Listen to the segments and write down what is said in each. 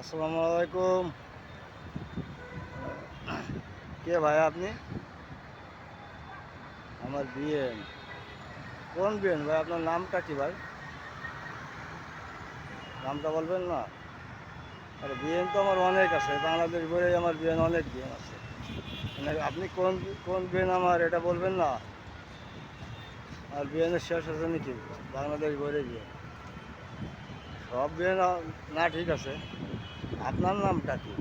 আসসালামু আলাইকুম। কে ভাই আপনি? আমার বিএন। কোন বিএন ভাই? আপনার নামটা কি ভাই? নামটা বলবেন না? আরে বিএন তো আমার অনেক আছে, বাংলাদেশ ভরে আমার বিএন, অনেক বিএন আছে। মানে আপনি কোন কোন বিএন আমার এটা বলবেন না? আর বিএনের শেষ আছে নাকি? বাংলাদেশ ভরে বিএন, সব বিএন না, ঠিক আছে। আপনার নামটা কি?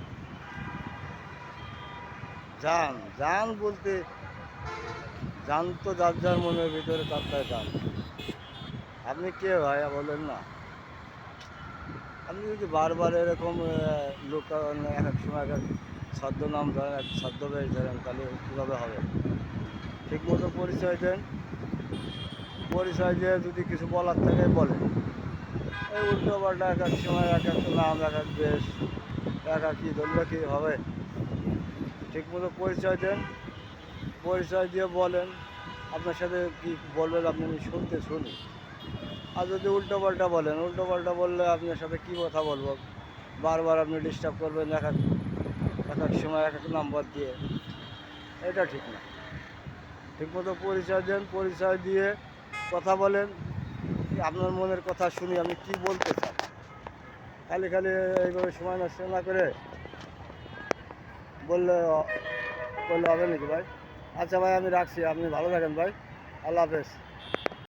জান? জান বলতে জান তো যার যার মনের ভিতরে তার তার জান। আপনি কে ভাই বলেন না? আপনি যদি বারবার এরকম লোক এক এক সময় এক এক ছদ্মনাম ধরেন, এক ছদ্মবেশ ধরেন, তাহলে কীভাবে হবে? ঠিক মতো পরিচয় দেন। পরিচয় দিয়ে যদি কিছু বলার থাকে বলেন। এই উল্টো পাল্টা এক এক সময় এক এক নাম, এক এক বেশ, এক এক কী ধরলে কী হবে? ঠিক মতো পরিচয় দেন। পরিচয় দিয়ে বলেন আপনার সাথে কী বলবেন, আপনি আমি শুনি। আর যদি উল্টো পাল্টা বলেন, উল্টো পাল্টা বললে আপনার সাথে কী কথা বলবো? বারবার আপনি ডিস্টার্ব করবেন এক এক সময় এক এক নাম্বার দিয়ে, এটা ঠিক না। ঠিকমতো পরিচয় দেন, পরিচয় দিয়ে কথা বলেন, আপনার মনের কথা শুনি আপনি কি বলতে চান। খালি খালি এইভাবে সময় নষ্ট না করে বললে বললে হবে নাকি ভাই? আচ্ছা ভাই, আমি রাখছি, আপনি ভালো থাকেন ভাই। আল্লাহ হাফেজ।